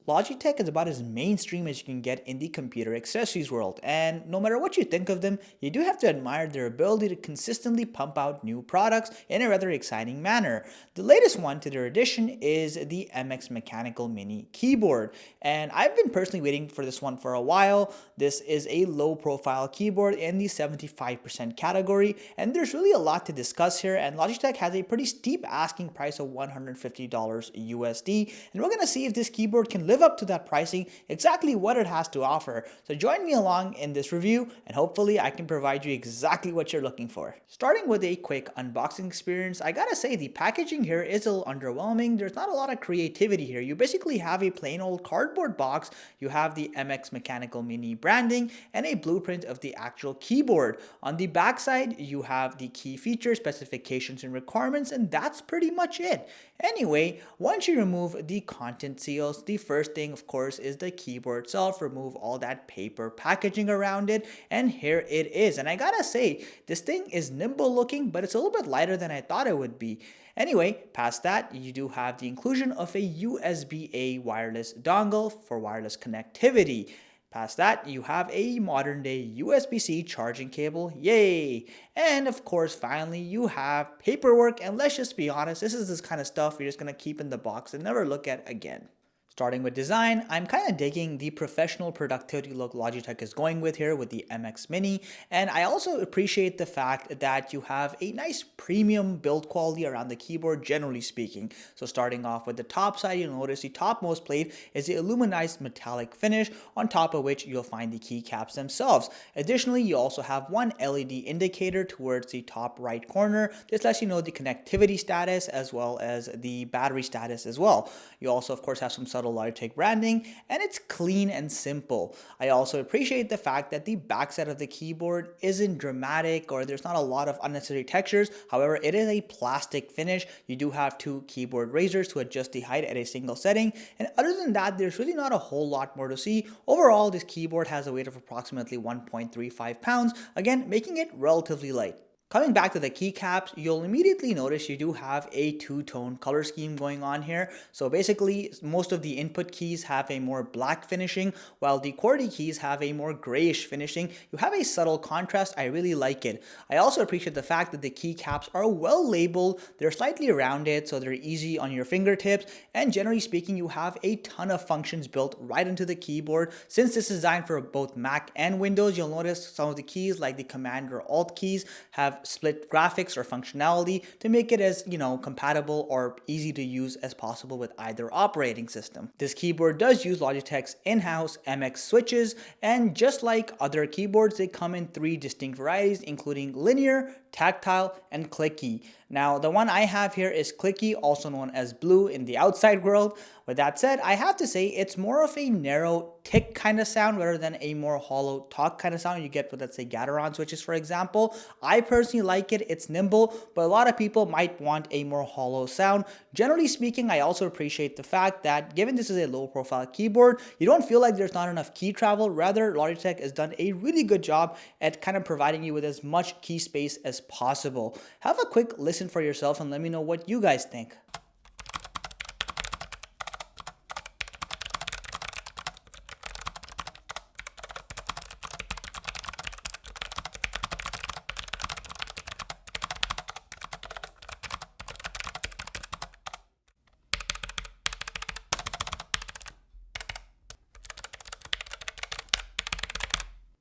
Logitech is about as mainstream as you can get in the computer accessories world, and no matter what you think of them, you do have to admire their ability to consistently pump out new products in a rather exciting manner. The latest one to their addition is the MX Mechanical Mini keyboard, and I've been personally waiting for this one for a while. This is a low profile keyboard in the 75% category, and there's really a lot to discuss here, and Logitech has a pretty steep asking price of $150 USD, and we're going to see if this keyboard can live up to that pricing, exactly what it has to offer. So join me along in this review, and hopefully I can provide you exactly what you're looking for. Starting with a quick unboxing experience, I gotta say the packaging here is a little underwhelming. There's not a lot of creativity here. You basically have a plain old cardboard box, you have the MX Mechanical Mini branding, and a blueprint of the actual keyboard. On the back side, you have the key features, specifications, and requirements, and that's pretty much it. Anyway, once you remove the content seals, the first thing of course is the keyboard itself. Remove all that paper packaging around it, and here it is. And I gotta say, this thing is nimble looking, but it's a little bit lighter than I thought it would be. Anyway, past that, you do have the inclusion of a USB-A wireless dongle for wireless connectivity. Past that, you have a modern day USB-C charging cable, yay! And of course, finally, you have paperwork, and let's just be honest, this is this kind of stuff you're just gonna keep in the box and never look at again. Starting with design, I'm kind of digging the professional productivity look Logitech is going with here with the MX Mini, and I also appreciate the fact that you have a nice premium build quality around the keyboard, generally speaking. So starting off with the top side, you'll notice the topmost plate is the aluminized metallic finish, on top of which you'll find the keycaps themselves. Additionally, you also have one LED indicator towards the top right corner. This lets you know the connectivity status as well as the battery status as well. You also, of course, have some subtle Logitech branding, and it's clean and simple. I also appreciate the fact that the backside of the keyboard isn't dramatic, or there's not a lot of unnecessary textures. However, it is a plastic finish. You do have two keyboard raisers to adjust the height at a single setting, and other than that, there's really not a whole lot more to see. Overall, this keyboard has a weight of approximately 1.35 pounds, again making it relatively light. Coming back to the keycaps, you'll immediately notice you do have a two-tone color scheme going on here. So basically, most of the input keys have a more black finishing, while the QWERTY keys have a more grayish finishing. You have a subtle contrast. I really like it. I also appreciate the fact that the keycaps are well labeled. They're slightly rounded, so they're easy on your fingertips. And generally speaking, you have a ton of functions built right into the keyboard. Since this is designed for both Mac and Windows, you'll notice some of the keys, like the Command or Alt keys, have split graphics or functionality to make it as, compatible or easy to use as possible with either operating system. This keyboard does use Logitech's in-house MX switches, and just like other keyboards, they come in three distinct varieties, including linear, tactile, and clicky. Now, the one I have here is Clicky, also known as Blue in the outside world. With that said, I have to say it's more of a narrow tick kind of sound rather than a more hollow talk kind of sound you get with, let's say, Gateron switches, for example. I personally like it. It's nimble, but a lot of people might want a more hollow sound. Generally speaking, I also appreciate the fact that given this is a low profile keyboard, you don't feel like there's not enough key travel. Rather, Logitech has done a really good job at kind of providing you with as much key space as possible. Have a quick listen for yourself and let me know what you guys think.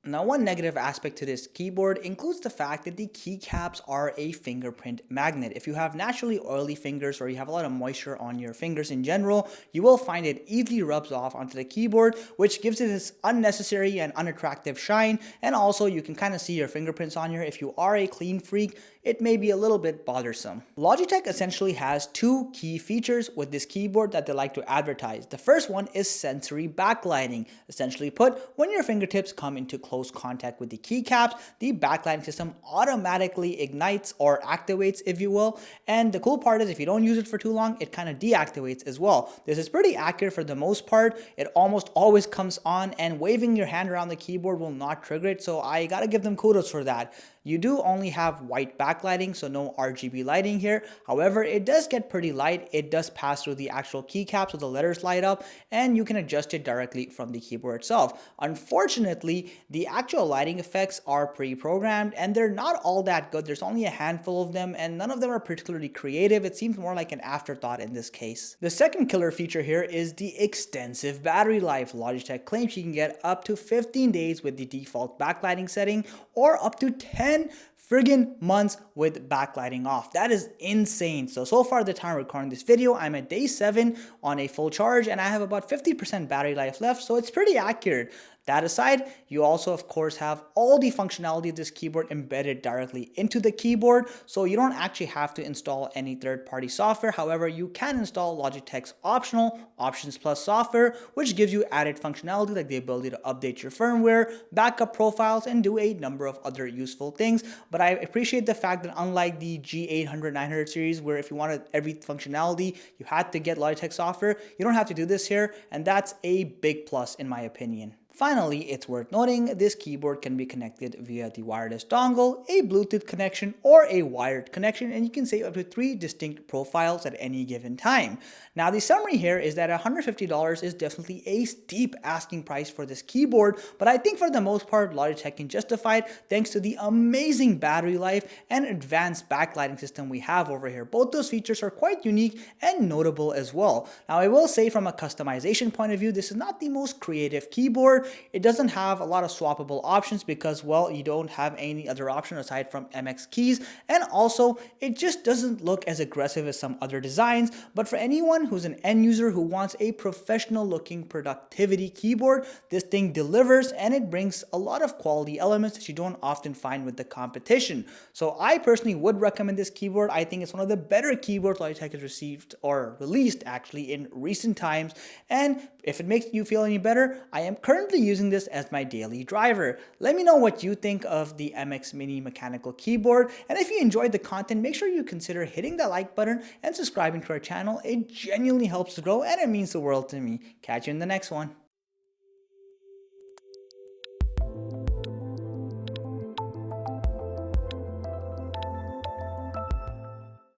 Now, one negative aspect to this keyboard includes the fact that the keycaps are a fingerprint magnet. If you have naturally oily fingers or you have a lot of moisture on your fingers in general, you will find it easily rubs off onto the keyboard, which gives it this unnecessary and unattractive shine. And also, you can kind of see your fingerprints on here. If you are a clean freak, it may be a little bit bothersome. Logitech essentially has two key features with this keyboard that they like to advertise. The first one is sensory backlighting. Essentially put, when your fingertips come into close contact with the keycaps, the backlighting system automatically ignites or activates, if you will. And the cool part is if you don't use it for too long, it kind of deactivates as well. This is pretty accurate for the most part. It almost always comes on, and waving your hand around the keyboard will not trigger it. So I gotta give them kudos for that. You do only have white background backlighting, so no RGB lighting here. However, it does get pretty light. It does pass through the actual keycap so the letters light up, and you can adjust it directly from the keyboard itself. Unfortunately, the actual lighting effects are pre-programmed and they're not all that good. There's only a handful of them and none of them are particularly creative. It seems more like an afterthought in this case. The second killer feature here is the extensive battery life. Logitech claims you can get up to 15 days with the default backlighting setting or up to 10 friggin' months with backlighting off. That is insane. So far the time recording this video, I'm at day 7 on a full charge and I have about 50% battery life left, so it's pretty accurate. That aside, you also of course have all the functionality of this keyboard embedded directly into the keyboard, so you don't actually have to install any third-party software. However, you can install Logitech's optional Options Plus software, which gives you added functionality like the ability to update your firmware, backup profiles, and do a number of other useful things. But I appreciate the fact that unlike the G800, 900 series, where if you wanted every functionality, you had to get Logitech software, you don't have to do this here, and that's a big plus in my opinion. Finally, it's worth noting this keyboard can be connected via the wireless dongle, a Bluetooth connection, or a wired connection, and you can save up to 3 distinct profiles at any given time. Now, the summary here is that $150 is definitely a steep asking price for this keyboard, but I think for the most part, Logitech can justify it thanks to the amazing battery life and advanced backlighting system we have over here. Both those features are quite unique and notable as well. Now, I will say from a customization point of view, this is not the most creative keyboard. It doesn't have a lot of swappable options because, well, you don't have any other option aside from MX keys, and also it just doesn't look as aggressive as some other designs. But for anyone who's an end user who wants a professional looking productivity keyboard, this thing delivers and it brings a lot of quality elements that you don't often find with the competition. So I personally would recommend this keyboard. I think it's one of the better keyboards Logitech has received or released actually in recent times, and if it makes you feel any better, I am currently using this as my daily driver. Let me know what you think of the MX Mini mechanical keyboard, and if you enjoyed the content, make sure you consider hitting the like button and subscribing to our channel. It genuinely helps to grow and it means the world to me. Catch you in the next one.